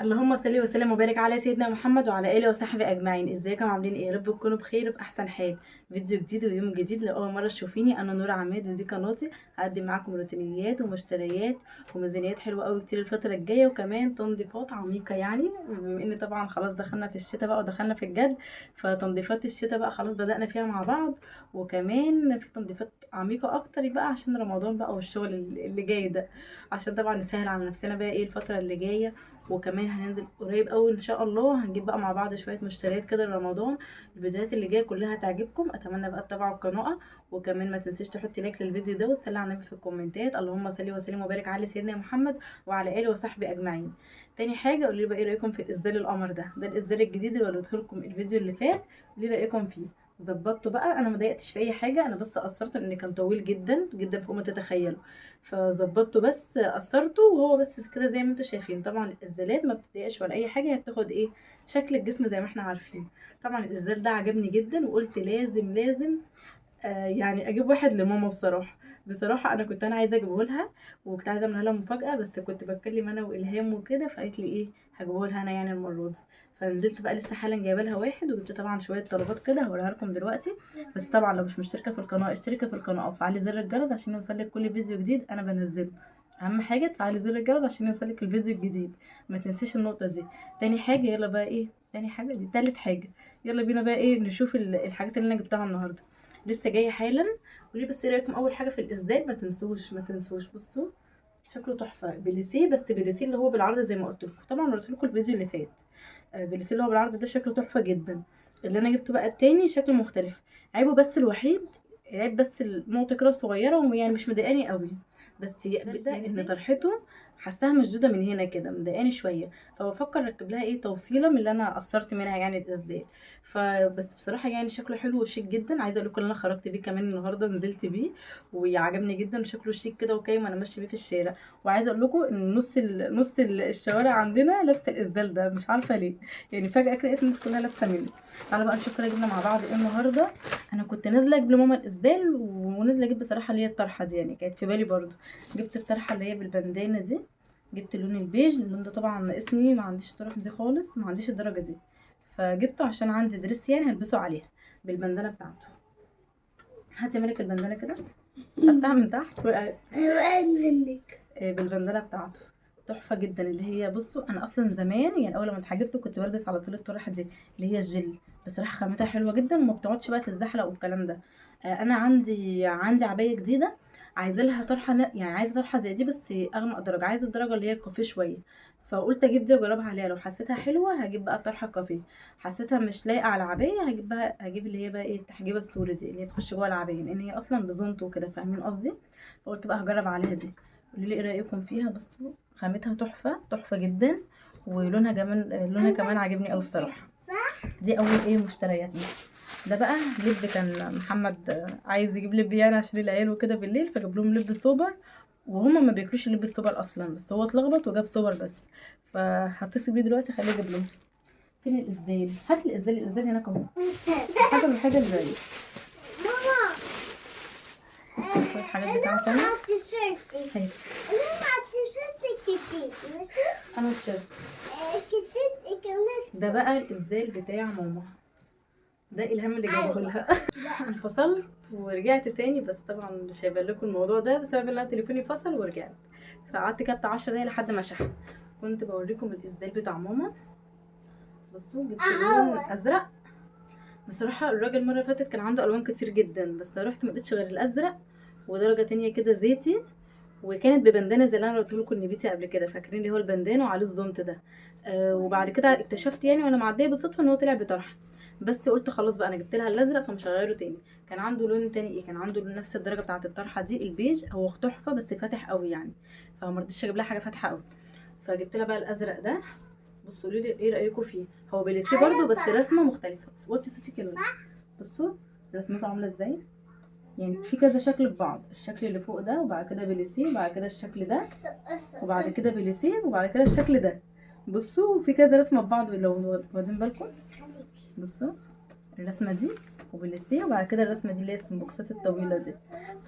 اللهم صل وسلم وبارك على سيدنا محمد وعلى اله وصحبه اجمعين. ازيكم عاملين ايه؟ يا رب تكونوا بخير وفي احسن حال. فيديو جديد ويوم جديد. لاول مره تشوفيني انا نور عماد ودي قناتي. هقدم معاكم روتينيات ومشتريات وميزانيات حلوه قوي كتير الفتره الجايه، وكمان تنظيفات عميقه يعني بما ان طبعا خلاص دخلنا في الشتاء بقى ودخلنا في الجد، فتنظيفات الشتاء بقى خلاص بدأنا فيها مع بعض، وكمان في تنظيفات عميقه اكتر بقى عشان رمضان بقى والشغل اللي جاي ده، عشان طبعا نسهل على نفسنا بقى ايه الفتره اللي جايه. وكمان هننزل قريب قوي ان شاء الله، هنجيب بقى مع بعض شويه مشتريات كده لرمضان. الفيديوهات اللي جايه كلها هتعجبكم، اتمنى بقى تتابعوا القناه. وكمان ما تنسيش تحطي لايك للفيديو ده وتصلي على النبي في الكومنتات، اللهم صل وسلم وبارك على سيدنا محمد وعلى اله وصحبه اجمعين. تاني حاجه قولوا لي بقى ايه رايكم في الاسدال القمر ده الاسدال الجديد اللي وريته لكم الفيديو اللي فات، قولوا لي رايكم فيه. ظبطته بقى، انا ما ضايقتش في اي حاجه، انا بس قصرته لان كان طويل جدا جدا فوق ما تتخيلوا، فظبطته بس قصرته وهو بس كده زي ما انتم شايفين. طبعا الاسدالات ما بتضايقش ولا اي حاجه، هي بتاخد ايه شكل الجسم زي ما احنا عارفين. طبعا الاسدال ده عجبني جدا وقلت لازم يعني اجيب واحد لماما. بصراحه انا كنت عايزه اجيبه لها، وكنت عايزه اعملها لها مفاجاه، بس كنت بتكلم انا والهام وكده، فقالت لي ايه هجيبه لها انا يعني المره دي. فنزلت بقى لسه حالا جايبه لها واحد، وجبت طبعا شويه طلبات كده هوريها لكم دلوقتي. بس طبعا لو مش مشتركه في القناه اشتركي في القناه وفعلي زر الجرس عشان يوصلك كل فيديو جديد انا بنزله. اهم حاجه تفعلي زر الجرس عشان يوصلك الفيديو الجديد، ما تنسيش النقطه دي. تاني حاجه يلا بقى ايه، تاني حاجه دي تالت حاجه، يلا بينا بقى ايه نشوف الحاجات اللي انا جبتها النهارده، لسه جايه حالا. قولي بس ايه رايكم. اول حاجه في الاسدال، ما تنسوش بصوا شكله تحفه، بليسيه، بس بليسيه اللي هو بالعرض زي ما قلت لكم، طبعا قلت لكم الفيديو اللي فات. بليسيه اللي هو بالعرض ده شكله تحفه جدا. اللي انا جبته بقى التاني شكله مختلف، عيبه بس الوحيد، عيب بس النقطه كده صغيره ويعني مش مضايقاني قوي، بس يعني ان طرحته حاساها مشدوده من هنا كده مضايقاني شويه، فبفكر اركب لها ايه توصيله من اللي انا قصرت منها يعني الاسدال. فبس بصراحه يعني شكله حلو وشيك جدا، عايزه اقول لكم ان انا خرجت بيه كمان النهارده، نزلت بيه وعجبني جدا، شكله شيك كده وكايم وانا ماشيه بيه في الشارع. وعايزه اقول لكم ان نص الشوارع عندنا لابسه الاسدال ده، مش عارفه ليه، يعني فجاه كده لقيت الناس كلها لابسه منه. تعالوا بقى نشوف كده جبنا مع بعض ايه النهارده. انا كنت نازله اجيب لماما الاسدال ونازله اجيب بصراحه اللي هي الطرحه دي، يعني كانت في بالي برضو. جبت الطرحه اللي هي بالبندانه دي، جبت اللون البيج، اللون ده طبعا ناقصني، ما عنديش الطرح دي خالص، ما عنديش الدرجه دي، فجبته عشان عندي دريس يعني هلبسه عليها بالبندانه بتاعته. هاتي مالك البندانه كده، خدتها من تحت وقعت منك. بالبندانه بتاعته تحفه جدا، اللي هي بصوا انا اصلا زمان يعني اول ما اتحجبت كنت بلبس على طول الطرحه دي اللي هي الجل، بصراحه خامتها حلوه جدا وما بتقعدش بقى تتزحلق والكلام ده. انا عندي عبايه جديده عايزه لها طرحه، يعني عايزه طرحه زي دي بس اغمق درجه، عايزه الدرجه اللي هي الكافيه شويه، فقلت اجيب دي واجربها عليها، لو حسيتها حلوه هجيب بقى الطرحه كافيه، حسيتها مش لايقه على العبايه هجيب اللي هي بقى ايه التحجيبه السوري دي اللي هي بتخش جوه العبايه، لان هي اصلا بزونت وكده فاهمين قصدي. فقلت بقى هجرب عليها دي. قولوا لي ايه رايكم فيها. بصوا خامتها تحفه تحفه جدا، ولونها كمان عاجبني قوي الصراحه. دي اول ايه مشترياتنا. ده بقى لب، كان محمد عايز يجيب لب يعني عشان العيال وكده بالليل، فجاب لهم لب سوبر، وهما ما بياكلوش اللب السوبر اصلا، بس هو اتلخبط وجاب سوبر بس، فهتصل بيه دلوقتي خليه يجيب لهم. فين الاسدال؟ هات الاسدال هناك اهو. حاجه من الحاجه اللي زي شويه حاجات بتاعتي انا. هاي انا التيشيرت ده بقى الاسدال بتاع ماما، ده الهام اللي جابه لها. انفصلت ورجعت تاني، بس طبعا مش هيبان لكم الموضوع ده بسبب ان انا تليفوني فصل ورجعت، فقعدت كده بتاع 10 دقايق لحد ما شحن. كنت بوريكم الاسدال بتاع ماما. بصوا جبت لون ازرق، بصراحه الراجل المره اللي فاتت كان عنده الوان كتير جدا، بس رحت ما لقيتش غير الازرق ودرجه تانية كده زيتي، وكانت ببندانه زي اللي انا قلت لكم نبيتي قبل كده، فاكرين اللي هو البندانه وعليه الزونت ده. وبعد كده اكتشفت يعني وانا معديه بالصدفه ان هو طلع بطرح، بس قلت خلاص بقى انا جبت لها الازرق فمش هغيره تاني. كان عنده لون تاني ايه، كان عنده نفس الدرجه بتاعه الطرحه دي البيج، هو تحفه بس فاتح قوي يعني، فما رضيتش اجيب لها حاجه فاتحه قوي، فجبت لها بقى الازرق ده. بصوا قولوا لي ايه رايكم فيه، هو بليسيه برده بس رسمه مختلفه، بس وطي صوتي كده. بصوا رسمته عامله ازاي، يعني في كذا شكل في بعض، الشكل اللي فوق ده وبعد كده بليسيه وبعد كده الشكل ده وبعد كده بليسيه وبعد كده الشكل ده. بصوا في كذا رسمه في بعض لو واخدين بالكم. بصوا الرسمه دي وبالليسيه، وبعد كده الرسمه دي اللي هي السمبوكسات الطويله دي.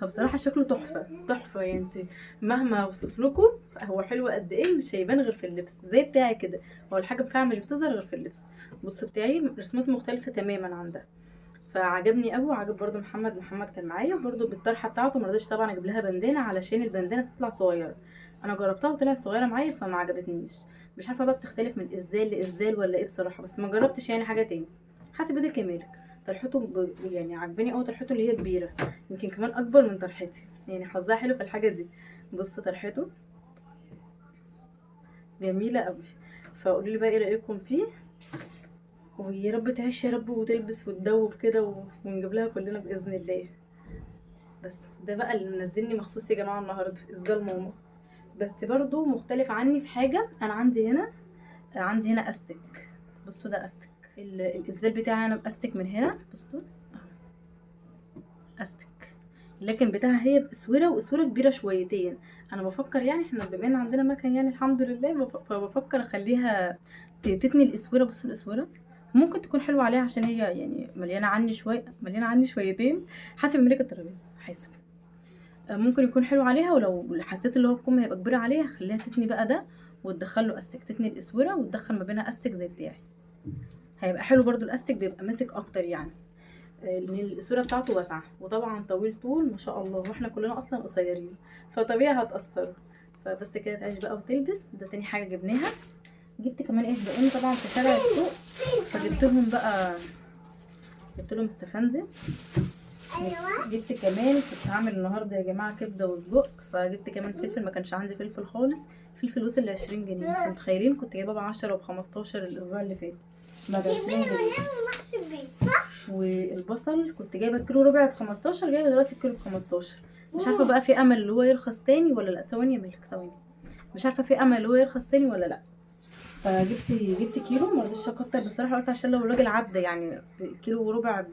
فبصراحه شكله تحفه تحفه، يعني انت مهما اوصف لكم هو حلو قد ايه مش هيبان غير في اللبس زي بتاعي كده. هو الحاجه فعلا مش بتظهر غير في اللبس. بصوا بتاعي رسمات مختلفه تماما عن ده، فعجبني قوي وعجب برده محمد كان معايا برده بالطرحه بتاعته. مرضيش طبعا اجيب لها بندانه علشان البندانه بتطلع صغيره، انا جربتها وطلعت صغيره معايا فما عجبتنيش. مش عارفه بقى بتختلف من ازاي لازاي ولا ايه بصراحه، بس ما جربتش يعني حاجه تاني. حاسه بدي كمالك طرحته يعني عجباني قوي، طرحته اللي هي كبيره يمكن كمان اكبر من طرحتي، يعني حظها حلو في الحاجه دي. بصوا طرحته جميله قوي. فقولوا لي بقى ايه رايكم فيه، ويا رب تعيش يا رب وتلبس وتدوب كده ونجيب لها كلنا باذن الله. بس ده بقى اللي منزلني مخصوص يا جماعه النهارده ازاي ماما. بس برضو مختلف عني في حاجه، انا عندي هنا استك. بصوا ده استك الازاز بتاعي انا باستك من هنا. بصوا استك، لكن بتاعها هي باسوره واسوره كبيره شويتين. انا بفكر يعني احنا بما ان عندنا مكان يعني الحمد لله، فبفكر اخليها تتني الاسوره. بصوا الاسوره ممكن تكون حلوه عليها عشان هي يعني مليانه عني شويتين، حسب ملك الترابيزه حاسب. ممكن يكون حلو عليها، ولو حسيت اللي هو الكم هيبقى كبير عليها خليها تتني بقى ده وتدخل له استك، تتني الاسوره وتدخل ما بينها استك زي بتاعي، هيبقى حلو برضو. الاستك بيبقى ماسك اكتر يعني، لان الاسوره بتاعته واسعه وطبعا طويل طول ما شاء الله، واحنا كلنا اصلا قصيرين فطبيعي هتاثروا. فبس كده تعيش بقى وتلبس. ده تاني حاجه جبناها. جبت كمان ايه بقى طبعا في شارع السوق، فجبت لهم استفندي. جبت كمان كنت هعمل النهارده يا جماعه كبده وسجق، فجبت كمان فلفل، ما كانش عندي فلفل خالص. فلفل وصل ل 20 جنيه، انتوا متخيلين كنت جايباه ب 10 وب 15 الاسبوع اللي فات، بعد 20 جنيه. والبصل كنت جايبه الكيلو ربع ب 15، جايبه دلوقتي الكيلو ب 15. مش عارفه بقى في امل اللي هو يرخص تاني ولا لا. ثواني يا ملك ثواني، مش عارفه في امل اللي هو يرخص تاني ولا لا. فجبت كيلو، ما رضيتش اكتر بصراحه، قلت عشان لو الراجل عدى يعني كيلو وربع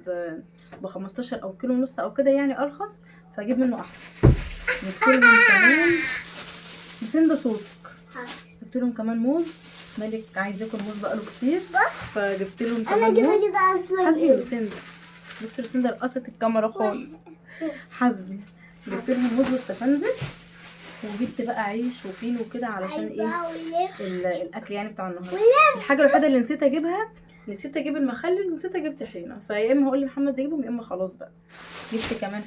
ب 15 او كيلو ونص او كده يعني ارخص، فاجيب منه احسن. جبت لهم كمان مسند صوص، جبت لهم كمان موز. مالك عايز ياكل موز بقاله كتير، فجبت لهم كمان موز. حسبي يا لوسيندا، بصي لوسيندا رقصت الكاميرا خالص. حسبي جبت لهم موز واستفندي، وجبت بقى عيش وفين وكده علشان ايه الاكل يعني بتاع النهارده. الحاجه الوحيده اللي نسيت اجيبها، نسيت اجيب المخلل ونسيت اجيب طحينه، فيا اما هقول لمحمد يجيبهم يا اما خلاص بقى. جبت كمان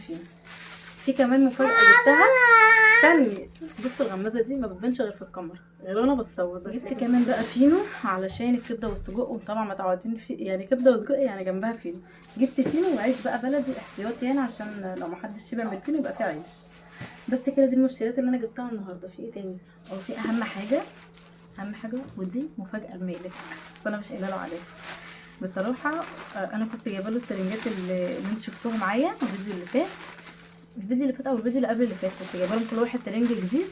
في كمان مفاجاه جبتها. استني، بصوا الغمازه دي ما بتبانش غير في الكاميرا غير وانا بتصور. جبت كمان بقى فينو علشان الكبده والسجق، وطبعا متعودين في يعني كبده وسجق يعني جنبها فينو. جبت فينو وعيش بقى بلدي احتياطي يعني عشان لو محدش شبع من الفينو يبقى فيه عيش. بس كده دي المشتريات اللي انا جبتها النهارده. في ايه تاني؟ في اهم حاجه ودي مفاجاه لمالك، بس انا مش قايله له عليها بصراحه. انا كنت جايبه له الترنجات اللي انتوا شفتوها معايا الفيديو اللي فات او الفيديو اللي قبل اللي فات، كنت جايبه لهم كل واحد ترنج جديد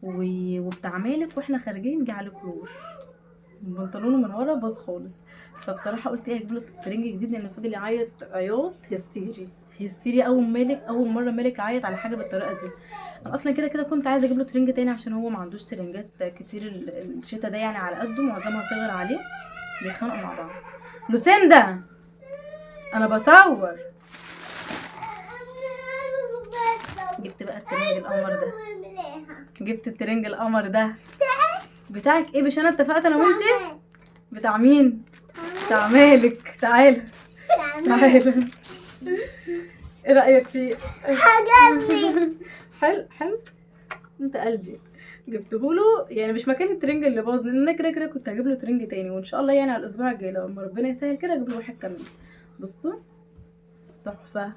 وبتاع مالك، واحنا خارجين جه عليه كلور بنطلونه من ورا باظ خالص. فبصراحه قلت ايه اجيب له ترنج جديد، لان فضل يعيط عياط هستيري اول مره مالك يعيط على حاجه بالطريقه دي. انا اصلا كده كنت عايزه اجيب له ترنج تاني عشان هو ما عندوش ترنجات كتير الشتا ده يعني، على قده معظمها صغر عليه بيتخانقوا مع بعض. لوسيندا انا بصور. جبت بقى الترنج القمر ده بتاعك ايه؟ مش انا اتفقت انا وانتي؟ بتاع مين؟ بتاع مالك. تعالى ايه رايك فيه؟ عجبني. حلو انت قلبي. جبتهوله يعني مش مكان الترنج اللي باظ، لان انا كده كنت هجيب له ترنج تاني، وان شاء الله يعني على الاسبوع الجاي لما ربنا يسهل كده اجيب له واحد كمان. بصوا تحفه،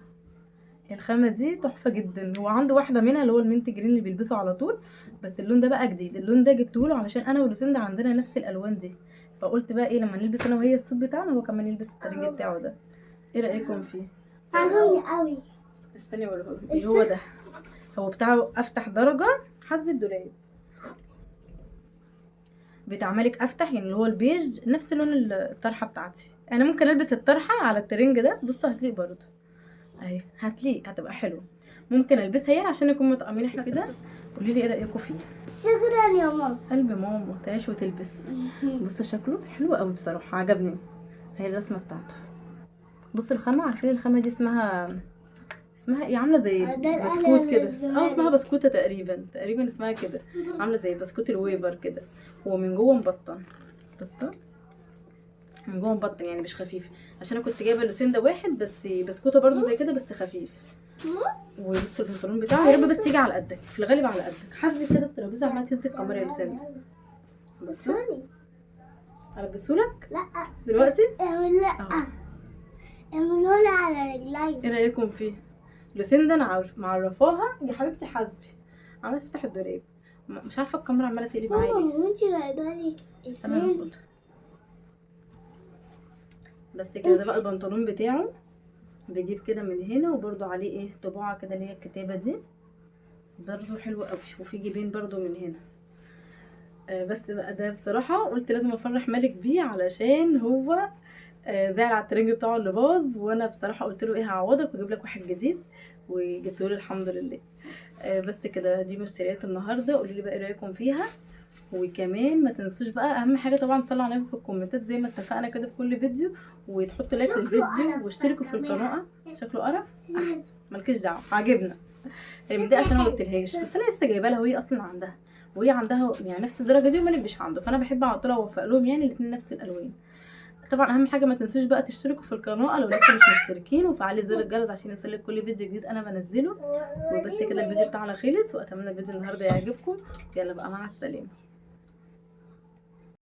الخامه دي تحفه جدا. هو عنده واحده منها اللي هو المنت جرين اللي بيلبسه على طول، بس اللون ده بقى جديد. اللون ده جبته له علشان انا ولوسيندا عندنا نفس الالوان دي، فقلت بقى ايه لما نلبس انا وهي السوت بتاعنا هو كمان يلبس الترنج بتاعه ده. ايه رايكم فيه؟ عجبني قوي. استني اوريهولكم ايه هو ده. هو بتاعه افتح درجه حسب الدولاب، بتاع مالك افتح يعني اللي هو البيج نفس لون الطرحه بتاعتي. انا ممكن البس الطرحه على الترنج ده. بصوا هتليق برضه اهي، هتبقى حلوه. ممكن البسها يعني عشان نكون مطقمين احنا كده. قولي لي ايه رايكم فيه. شكرا يا ماما. قلب ماما تعيش وتلبس. بصوا شكله حلو قوي بصراحه عجبني. هي الرسمه بتاعته بصوا الخامه، عارفين الخامه دي اسمها ايه؟ عامله زي ده القلم بسكوت كده. الزمان. اسمها بسكوته تقريبا اسمها كده. عامله زي بسكوت الويفر كده، ومن جوه مبطن. بصوا من جوه مبطن، يعني مش خفيف. عشان انا كنت جايبه لوسيندا واحد بس بسكوته برضو زي كده بس خفيف. وبصوا البنطلون بتاعه، يا رب بس يجي على قدك، في الغالب على قدك. حاسبي كده الترابيزه عماله تهز الكاميرا يا لوسيندا. بصوا البسهولك لا دلوقتي. اعمل لا اهو. اعملوا لي على رجلي. ايه رايكم فيه؟ لوسيندا انا معرفاها يا حبيبتي. حاسبي عماله تفتح الدولاب، مش عارفه الكاميرا عماله تقلب معايا ليه. ماما وانتي جايبه لي استنى اتنين. نظبطها. بس كده ده بقى البنطلون بتاعه. بجيب كده من هنا، وبرده عليه ايه طباعه كده اللي هي الكتابه دي، برده حلو قوي. وفي جيبين برده من هنا. بس بقى ده بصراحه قلت لازم افرح مالك بيه، علشان هو زعل على الترنج بتاعه اللي باظ. وانا بصراحه قلت له ايه هعوضك واجيب لك واحد جديد، وجبته له الحمد لله. بس كده دي مشتريات النهارده. قولوا لي بقى ايه رايكم فيها. وكمان ما تنسوش بقى اهم حاجه طبعا تصلوا على النبي في الكومنتات زي ما اتفقنا كده في كل فيديو، وتحطوا لايك للفيديو واشتركوا في القناه. شكله قرف احسن، مالكيش دعوه عاجبنا. دي عشان ما قلتلهاش، بس انا لسه جايبه لها وهي اصلا عندها، وهي عندها يعني نفس الدرجه دي ومالك مش عنده، فانا بحب على طول اوفق لهم يعني الاثنين نفس الالوان. طبعا اهم حاجه ما تنسوش بقى تشتركوا في القناه لو لسه مش مشتركين، وفعلي زر الجرس عشان يوصلك كل فيديو جديد انا بنزله. وبس كده الفيديو بتاعنا خلص، واتمنى الفيديو النهارده يعجبكم. يلا بقى مع السلامه.